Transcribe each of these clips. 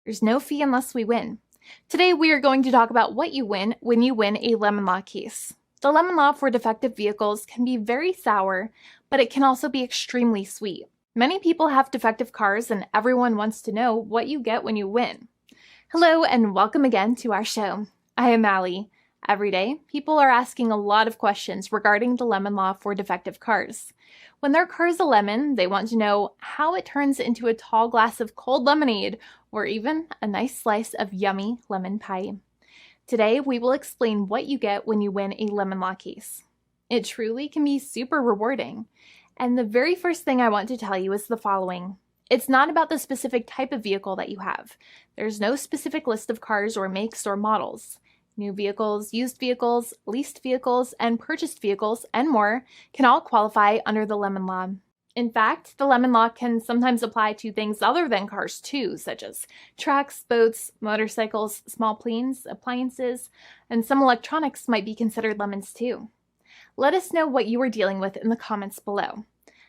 There's no fee unless we win. Today we are going to talk about what you win when you win a lemon law case. The lemon law for defective vehicles can be very sour, but it can also be extremely sweet. Many people have defective cars and everyone wants to know what you get when you win. Hello and welcome again to our show. I am Allie. Every day, people are asking a lot of questions regarding the lemon law for defective cars. When their car is a lemon, they want to know how it turns into a tall glass of cold lemonade or even a nice slice of yummy lemon pie. Today, we will explain what you get when you win a lemon law case. It truly can be super rewarding. And the very first thing I want to tell you is the following. It's not about the specific type of vehicle that you have. There's no specific list of cars or makes or models. New vehicles, used vehicles, leased vehicles, and purchased vehicles, and more can all qualify under the lemon law. In fact, the lemon law can sometimes apply to things other than cars too, such as trucks, boats, motorcycles, small planes, appliances, and some electronics might be considered lemons too. Let us know what you are dealing with in the comments below.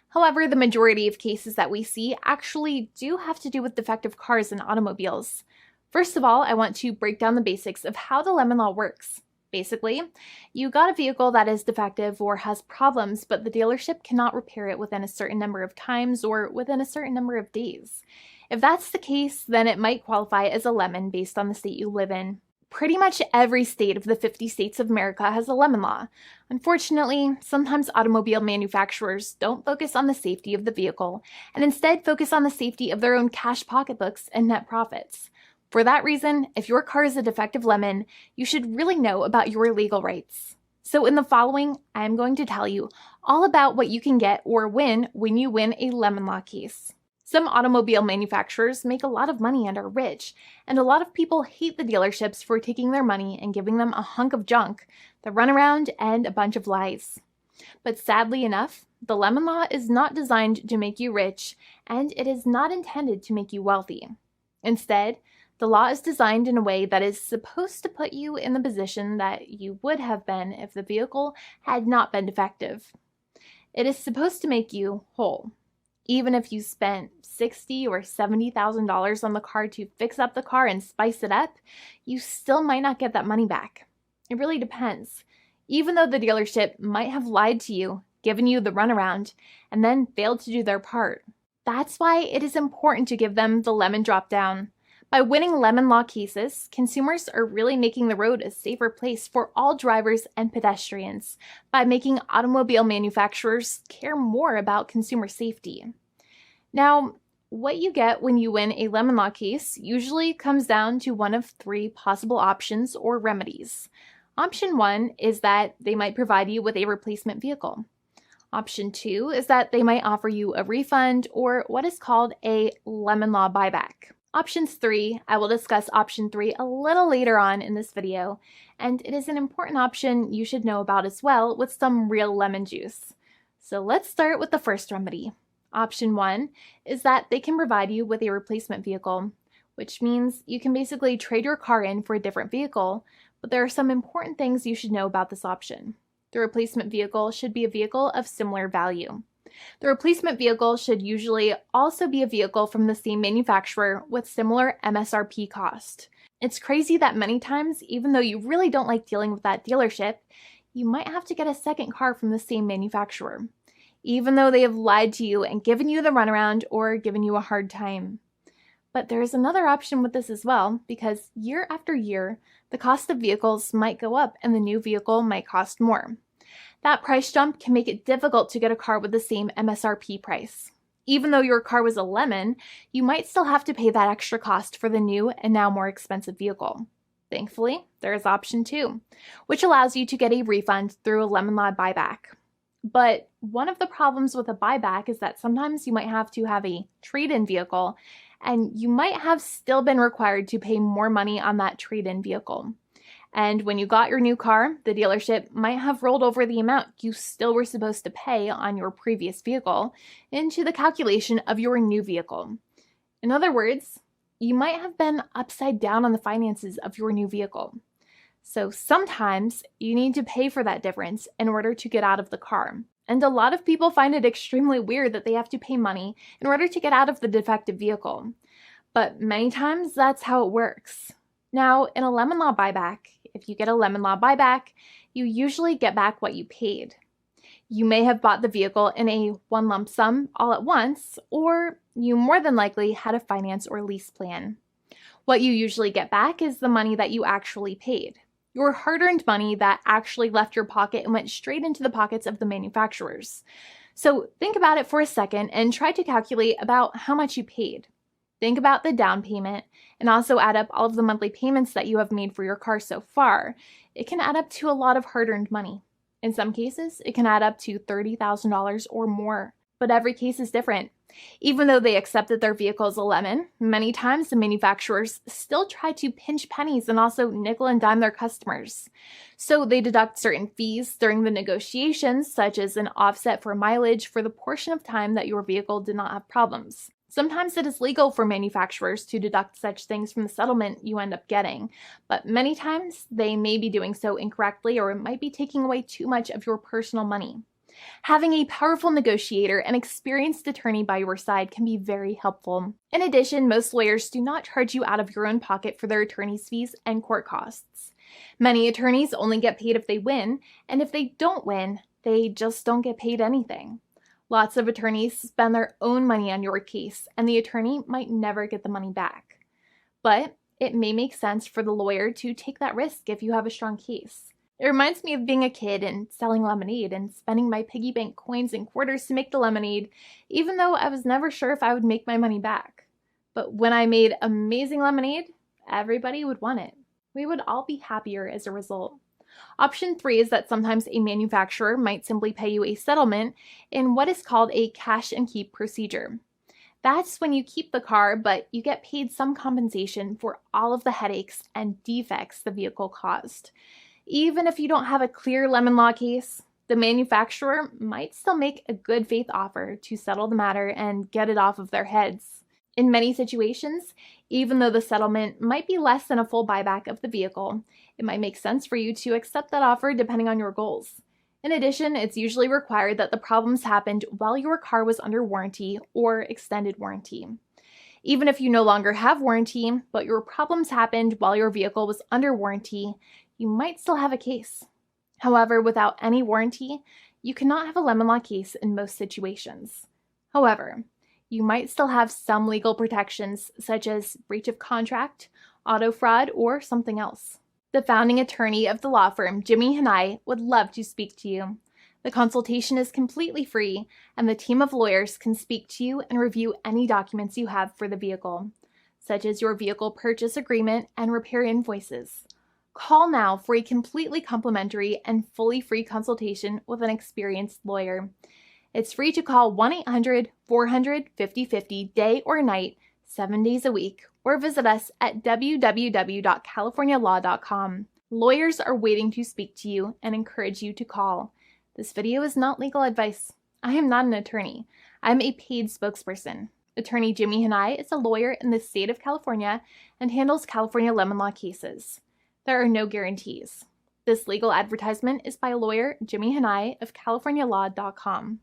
However, the majority of cases that we see actually do have to do with defective cars and automobiles. First of all, I want to break down the basics of how the lemon law works. Basically, you got a vehicle that is defective or has problems, but the dealership cannot repair it within a certain number of times or within a certain number of days. If that's the case, then it might qualify as a lemon based on the state you live in. Pretty much every state of the 50 states of America has a lemon law. Unfortunately, sometimes automobile manufacturers don't focus on the safety of the vehicle and instead focus on the safety of their own cash pocketbooks and net profits. For that reason, if your car is a defective lemon, you should really know about your legal rights. So in the following, I'm going to tell you all about what you can get or win when you win a lemon law case. Some automobile manufacturers make a lot of money and are rich, and a lot of people hate the dealerships for taking their money and giving them a hunk of junk, the runaround, and a bunch of lies. But sadly enough, the lemon law is not designed to make you rich, and it is not intended to make you wealthy. Instead, the law is designed in a way that is supposed to put you in the position that you would have been if the vehicle had not been defective. It is supposed to make you whole. Even if you spent $60,000 or $70,000 on the car to fix up the car and spice it up, you still might not get that money back. It really depends. Even though the dealership might have lied to you, given you the runaround, and then failed to do their part. That's why it is important to give them the lemon drop down. By winning lemon law cases, consumers are really making the road a safer place for all drivers and pedestrians by making automobile manufacturers care more about consumer safety. Now, what you get when you win a lemon law case usually comes down to one of three possible options or remedies. Option 1 is that they might provide you with a replacement vehicle. Option 2 is that they might offer you a refund or what is called a lemon law buyback. Options 3, I will discuss option 3 a little later on in this video, and it is an important option you should know about as well with some real lemon juice. So let's start with the first remedy. Option 1 is that they can provide you with a replacement vehicle, which means you can basically trade your car in for a different vehicle, but there are some important things you should know about this option. The replacement vehicle should be a vehicle of similar value. The replacement vehicle should usually also be a vehicle from the same manufacturer with similar MSRP cost. It's crazy that many times, even though you really don't like dealing with that dealership, you might have to get a second car from the same manufacturer, even though they have lied to you and given you the runaround or given you a hard time. But there is another option with this as well, because year after year, the cost of vehicles might go up and the new vehicle might cost more. That price jump can make it difficult to get a car with the same MSRP price. Even though your car was a lemon, you might still have to pay that extra cost for the new and now more expensive vehicle. Thankfully, there is option 2, which allows you to get a refund through a lemon law buyback. But one of the problems with a buyback is that sometimes you might have to have a trade-in vehicle, and you might have still been required to pay more money on that trade-in vehicle. And when you got your new car, the dealership might have rolled over the amount you still were supposed to pay on your previous vehicle into the calculation of your new vehicle. In other words, you might have been upside down on the finances of your new vehicle. So sometimes you need to pay for that difference in order to get out of the car. And a lot of people find it extremely weird that they have to pay money in order to get out of the defective vehicle. but many times that's how it works. Now, in a lemon law buyback, if you get a lemon law buyback, you usually get back what you paid. You may have bought the vehicle in a one lump sum all at once, or you more than likely had a finance or lease plan. What you usually get back is the money that you actually paid, your hard-earned money that actually left your pocket and went straight into the pockets of the manufacturers. So think about it for a second and try to calculate about how much you paid. Think about the down payment and also add up all of the monthly payments that you have made for your car so far. It can add up to a lot of hard-earned money. In some cases, it can add up to $30,000 or more, but every case is different. Even though they accept that their vehicle is a lemon, many times the manufacturers still try to pinch pennies and also nickel and dime their customers. So they deduct certain fees during the negotiations, such as an offset for mileage for the portion of time that your vehicle did not have problems. Sometimes it is legal for manufacturers to deduct such things from the settlement you end up getting, but many times they may be doing so incorrectly or it might be taking away too much of your personal money. Having a powerful negotiator and experienced attorney by your side can be very helpful. In addition, most lawyers do not charge you out of your own pocket for their attorney's fees and court costs. Many attorneys only get paid if they win, and if they don't win, they just don't get paid anything. Lots of attorneys spend their own money on your case, and the attorney might never get the money back. But it may make sense for the lawyer to take that risk if you have a strong case. It reminds me of being a kid and selling lemonade and spending my piggy bank coins and quarters to make the lemonade, even though I was never sure if I would make my money back. But when I made amazing lemonade, everybody would want it. We would all be happier as a result. Option 3 is that sometimes a manufacturer might simply pay you a settlement in what is called a cash and keep procedure. That's when you keep the car, but you get paid some compensation for all of the headaches and defects the vehicle caused. Even if you don't have a clear lemon law case, the manufacturer might still make a good faith offer to settle the matter and get it off of their heads. In many situations, even though the settlement might be less than a full buyback of the vehicle, it might make sense for you to accept that offer depending on your goals. In addition, it's usually required that the problems happened while your car was under warranty or extended warranty. Even if you no longer have warranty, but your problems happened while your vehicle was under warranty, you might still have a case. However, without any warranty, you cannot have a lemon law case in most situations. However, you might still have some legal protections such as breach of contract, auto fraud, or something else. The founding attorney of the law firm, Jimmy and I, would love to speak to you. The consultation is completely free, and the team of lawyers can speak to you and review any documents you have for the vehicle, such as your vehicle purchase agreement and repair invoices. Call now for a completely complimentary and fully free consultation with an experienced lawyer. It's free to call 1-800-400-5050 day or night, 7 days a week, or visit us at www.californialaw.com. Lawyers are waiting to speak to you and encourage you to call. This video is not legal advice. I am not an attorney. I'm a paid spokesperson. Attorney Jimmy Hanai is a lawyer in the state of California and handles California lemon law cases. There are no guarantees. This legal advertisement is by lawyer Jimmy Hanai of CaliforniaLaw.com.